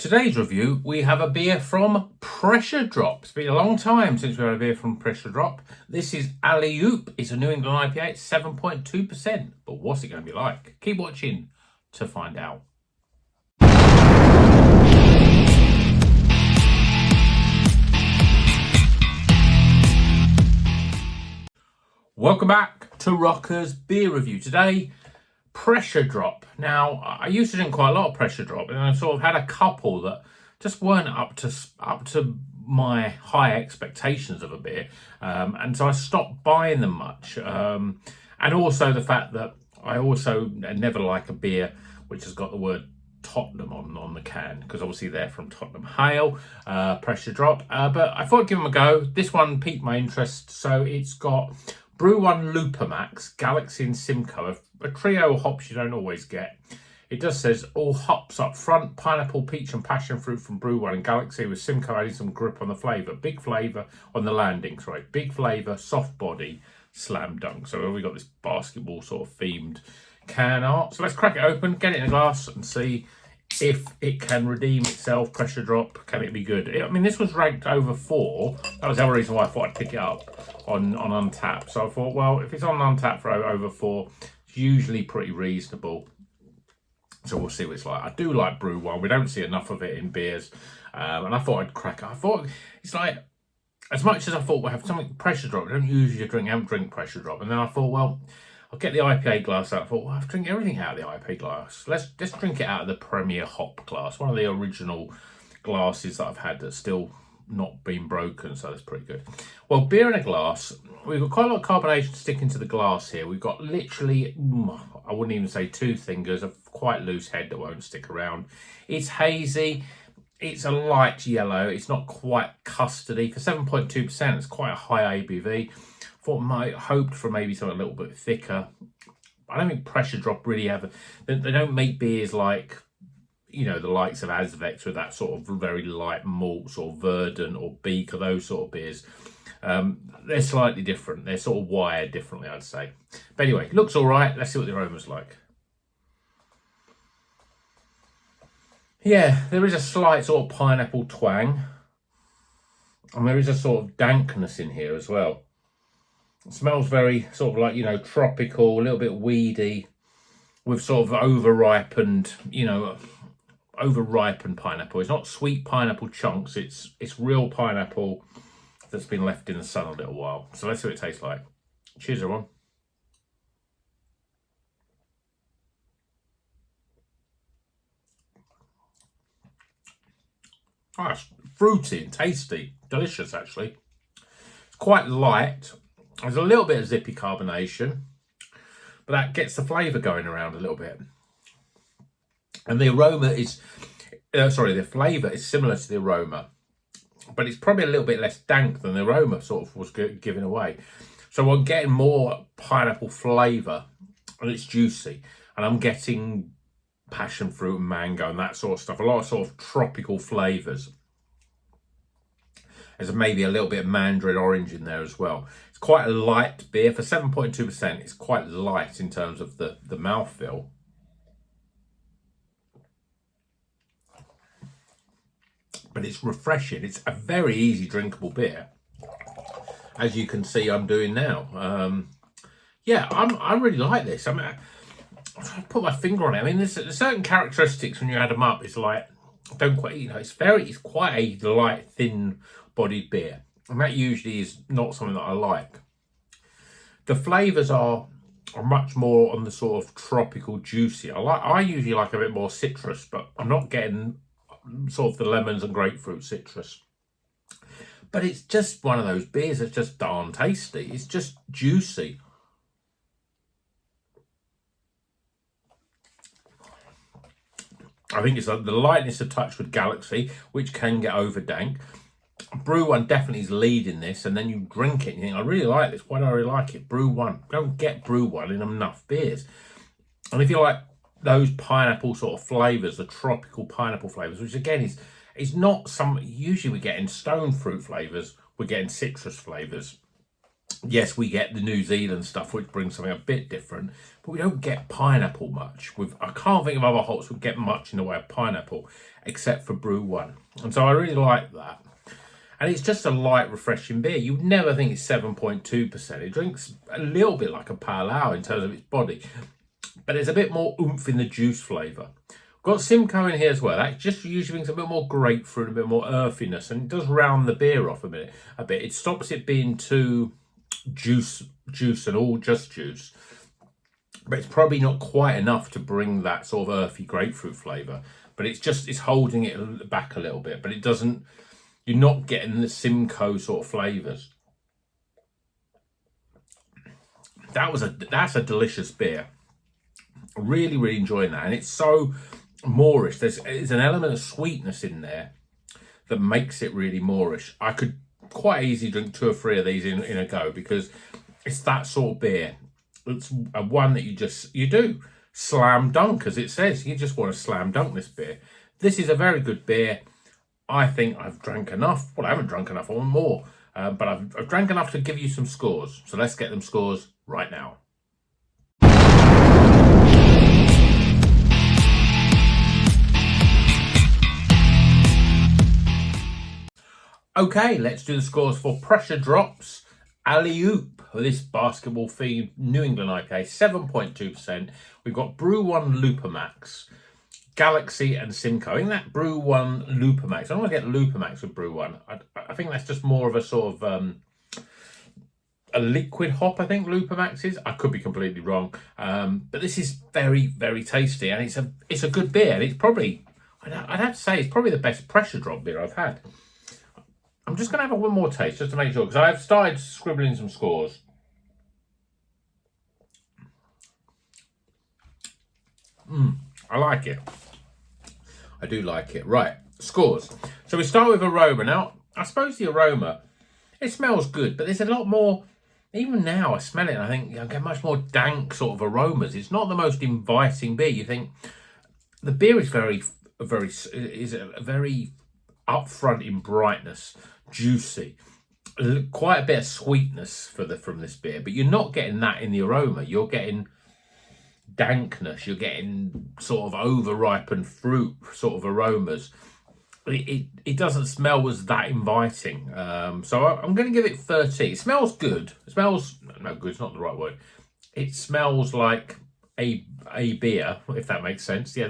Today's review, we have a beer from Pressure Drop. It's been a long time since we had a beer from Pressure Drop. This is ALLEY-OOP. It's a New England IPA. It's 7.2%. But what's it going to be like? Keep watching to find out. Welcome back to Rocker's Beer Review. Today, Pressure Drop. Now, I used to drink quite a lot of Pressure Drop, and I sort of had a couple that just weren't up to my high expectations of a beer, and so I stopped buying them much. And also the fact that I also never like a beer which has got the word Tottenham on the can, because obviously they're from Tottenham Hale, Pressure Drop. But I thought I'd give them a go. This one piqued my interest, so it's got Brew One Lupamax, Galaxy and Simcoe, a trio of hops you don't always get. It does says all hops up front, pineapple, peach and passion fruit from Brew One and Galaxy, with Simcoe adding some grip on the flavour. Big flavour on the landing, sorry. Big flavour, soft body, slam dunk. So we got this basketball sort of themed can art. So let's crack it open, get it in a glass and see if it can redeem itself. Pressure Drop, can it be good? I mean, this was ranked over 4. That was the other reason why I thought I'd pick it up on Untapped. So I thought, well, if it's on Untapped for over 4, it's usually pretty reasonable. So we'll see what it's like. I do like Brew One. We don't see enough of it in beers. And I thought I'd crack it. I thought it's like, as much as I thought we'll have something Pressure Drop, I don't usually drink Pressure Drop. And then I thought, well, I'll get the IPA glass out. I thought, well, I have to drink everything out of the IPA glass. Let's just drink it out of the Premier Hop glass, one of the original glasses that I've had that's still not been broken, so that's pretty good. Well, beer in a glass. We've got quite a lot of carbonation sticking to the glass here. We've got literally, I wouldn't even say 2 fingers, a quite loose head that won't stick around. It's hazy. It's a light yellow. It's not quite custardy. For 7.2%, it's quite a high ABV. Hoped for maybe something a little bit thicker. I don't think Pressure Drop really they don't make beers like, you know, the likes of Azvex with that sort of very light malts or Verdant or Beak or those sort of beers. They're slightly different. They're sort of wired differently, I'd say. But anyway, looks all right. Let's see what the aroma's like. Yeah, there is a slight sort of pineapple twang. And there is a sort of dankness in here as well. It smells very sort of like, you know, tropical, a little bit weedy, with sort of overripened, you know, overripened pineapple. It's not sweet pineapple chunks. It's real pineapple that's been left in the sun a little while. So let's see what it tastes like. Cheers, everyone. Oh, it's fruity and tasty. Delicious, actually. It's quite light. There's a little bit of zippy carbonation, but that gets the flavour going around a little bit. And the aroma is, the flavour is similar to the aroma, but it's probably a little bit less dank than the aroma sort of was giving away. So I'm getting more pineapple flavour, and it's juicy. And I'm getting passion fruit and mango and that sort of stuff. A lot of sort of tropical flavours. There's maybe a little bit of mandarin orange in there as well. It's quite a light beer. For 7.2%, it's quite light in terms of the mouthfeel. But it's refreshing. It's a very easy drinkable beer, as you can see I'm doing now. Yeah, I really like this. I mean, I put my finger on it. I mean, there's certain characteristics when you add them up. It's like, don't quite, you know, it's quite a light, thin-bodied beer, and that usually is not something that I like. The flavours are much more on the sort of tropical, juicy. I usually like a bit more citrus, but I'm not getting sort of the lemons and grapefruit citrus. But it's just one of those beers that's just darn tasty. It's just juicy. I think it's the lightness of touch with Galaxy, which can get over dank. Brew One definitely is leading this, and then you drink it and you think, I really like this. Why do I really like it? Brew One. Don't get Brew One in enough beers. And if you like those pineapple sort of flavours, the tropical pineapple flavours, which again is not some, usually we're getting stone fruit flavours, we're getting citrus flavours. Yes, we get the New Zealand stuff, which brings something a bit different, but we don't get pineapple much. I can't think of other hops would get much in the way of pineapple, except for Brew One. And so I really like that. And it's just a light, refreshing beer. You'd never think it's 7.2%. It drinks a little bit like a pale ale in terms of its body, but there's a bit more oomph in the juice flavour. Got Simcoe in here as well. That just usually brings a bit more grapefruit, a bit more earthiness, and it does round the beer off a bit. It stops it being too juice and all just juice, but it's probably not quite enough to bring that sort of earthy grapefruit flavour. But it's holding it back a little bit, but it doesn't. You're not getting the Simcoe sort of flavours. That's a delicious beer. Really, really enjoying that, and it's so moorish. There's an element of sweetness in there that makes it really moorish. I could quite easily drink 2 or 3 of these in a go, because it's that sort of beer. It's a one that you do slam dunk, as it says. You just want to slam dunk this beer. This is a very good beer. I think I've drank enough. Well, I haven't drunk enough. I want more, but I've drank enough to give you some scores. So let's get them scores right now. Okay, let's do the scores for Pressure Drops Alley-OOP, this basketball themed New England IPA, 7.2%. We've got Brew One Lupamax, Galaxy and Simcoe. I think that Brew One Lupamax, I don't want to get Lupamax with Brew One. I think that's just more of a sort of a liquid hop, I think Lupamax is. I could be completely wrong. But this is very, very tasty, and it's a good beer. And it's probably, I'd have to say, it's probably the best pressure drop beer I've had. I'm just going to have one more taste just to make sure, because I've started scribbling some scores. I like it. I do like it. Right, scores. So we start with aroma. Now, I suppose the aroma, it smells good, but there's a lot more. Even now, I smell it and I think I get much more dank sort of aromas. It's not the most inviting beer. You think the beer is very upfront in brightness, juicy, quite a bit of sweetness from this beer, but you're not getting that in the aroma. You're getting dankness, you're getting sort of over-ripened fruit sort of aromas. It doesn't smell as that inviting. So I'm going to give it 13. It smells good. It smells, no, good's not the right word. It smells like a beer, if that makes sense. Yeah,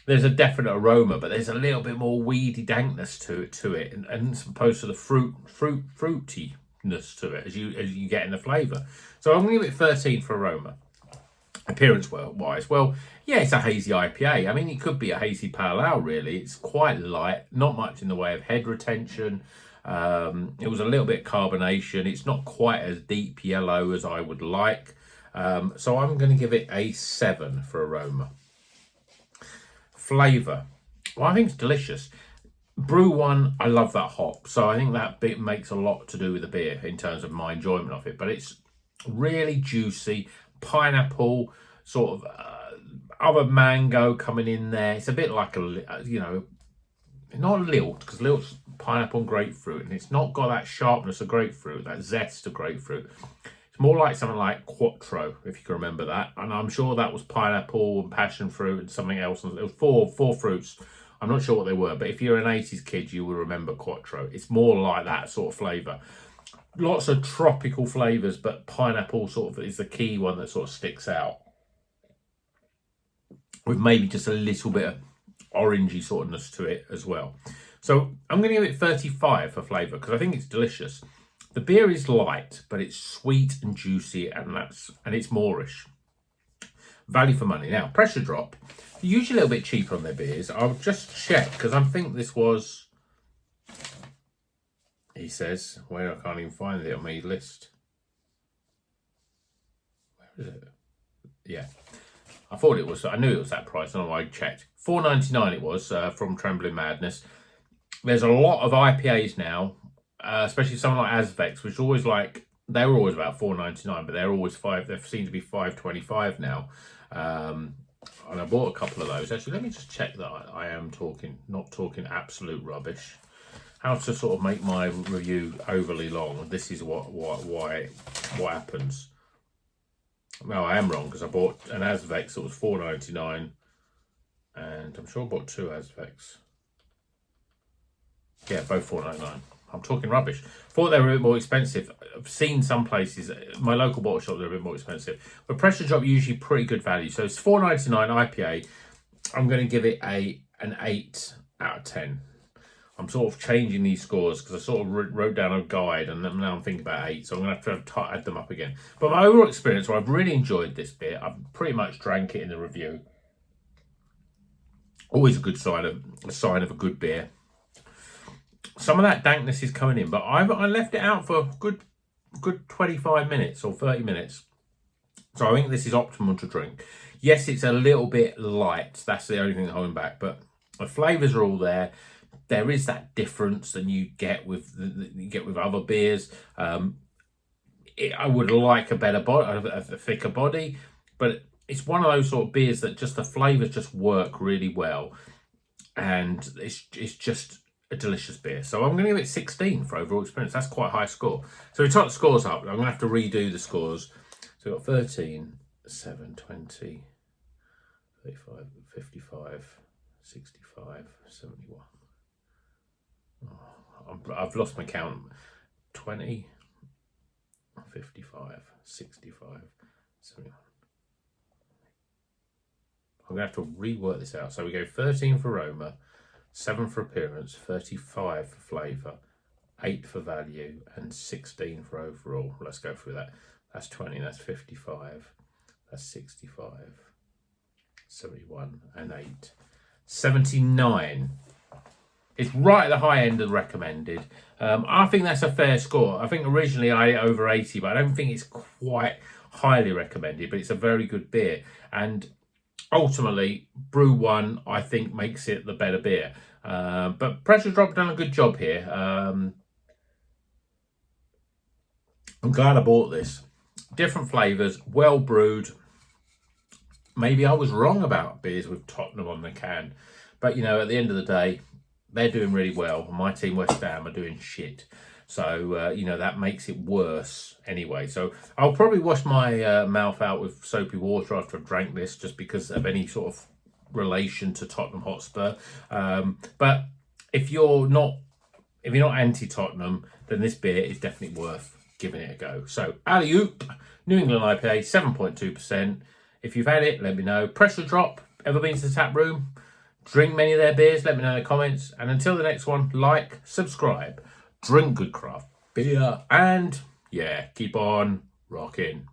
there's a definite aroma, but there's a little bit more weedy dankness to it, and as opposed to the fruitiness to it as you get in the flavour. So I'm going to give it 13 for aroma. Appearance wise, well, yeah, it's a hazy IPA. I mean, it could be a hazy pale ale, really. It's quite light, not much in the way of head retention. It was a little bit carbonation. It's not quite as deep yellow as I would like. So I'm going to give it a 7 for aroma. Flavour, well, I think it's delicious. Brew One, I love that hop, so I think that bit makes a lot to do with the beer in terms of my enjoyment of it. But it's really juicy, pineapple, sort of other mango coming in there. It's a bit like not lilt, because lilt's pineapple and grapefruit, and it's not got that sharpness of grapefruit, that zest of grapefruit. It's more like something like Quattro, if you can remember that. And I'm sure that was pineapple and passion fruit and something else. And it was four fruits. I'm not sure what they were, but if you're an 80s kid, you will remember Quattro. It's more like that sort of flavour. Lots of tropical flavours, but pineapple sort of is the key one that sort of sticks out, with maybe just a little bit of orangey sortness to it as well. So I'm going to give it 35 for flavour, because I think it's delicious. The beer is light, but it's sweet and juicy, and it's moorish. Value for money. Now, Pressure Drop, usually a little bit cheaper on their beers. I'll just check, because I think this was, he says, where I can't even find it on my list. Where is it? Yeah. I thought it was, I knew it was that price, I don't know why I checked. $4.99 it was from Trembling Madness. There's a lot of IPAs now, especially someone like Azvex, which always they were always about $4.99, but they're always they seem to be $5.25 now. And I bought a couple of those. Actually, let me just check that I am not talking absolute rubbish. how to sort of make my review overly long. This is what happens. No, I am wrong, because I bought an Azvex that was $4.99, and I'm sure I bought two Azvex. Yeah, both $4.99. I'm talking rubbish. Thought they were a bit more expensive. I've seen some places, my local bottle shop, they're a bit more expensive. But Pressure Drop usually pretty good value. So it's $4.99 IPA. I'm going to give it an 8 out of 10. I'm sort of changing these scores because I sort of wrote down a guide, and now I'm thinking about 8, so I'm going to have to add them up again. But my overall experience, I've really enjoyed this beer. I've pretty much drank it in the review. Always a good sign of a good beer. Some of that dankness is coming in, but I left it out for a good 25 minutes or 30 minutes. So I think this is optimal to drink. Yes, it's a little bit light. That's the only thing holding back, but the flavours are all there. There is that difference that you get with other beers. I would like a better body, a thicker body, but it's one of those sort of beers that just the flavours just work really well, and it's just a delicious beer. So I'm going to give it 16 for overall experience. That's quite a high score. So we top the scores up. I'm going to have to redo the scores. So we've got 13, 7, 20, 35, 55, 65, 71. I've lost my count. 20, 55, 65, 71. I'm going to have to rework this out. So we go 13 for aroma, 7 for appearance, 35 for flavour, 8 for value, and 16 for overall. Let's go through that. That's 20, that's 55, that's 65, 71, and 8. 79. It's right at the high end of the recommended. I think that's a fair score. I think originally I ate over 80, but I don't think it's quite highly recommended, but it's a very good beer. And ultimately, Brew One, I think, makes it the better beer. But Pressure Drop done a good job here. I'm glad I bought this. Different flavours, well brewed. Maybe I was wrong about beers with Tottenham on the can. But, you know, at the end of the day, they're doing really well. My team, West Ham, are doing shit. So, you know, that makes it worse anyway. So I'll probably wash my mouth out with soapy water after I've drank this, just because of any sort of relation to Tottenham Hotspur. But if you're not anti-Tottenham, then this beer is definitely worth giving it a go. So Alley-OOP New England IPA, 7.2%. If you've had it, let me know. Pressure Drop, ever been to the tap room? Drink many of their beers, let me know in the comments. And until the next one, like, subscribe, drink good craft beer, and yeah, keep on rocking.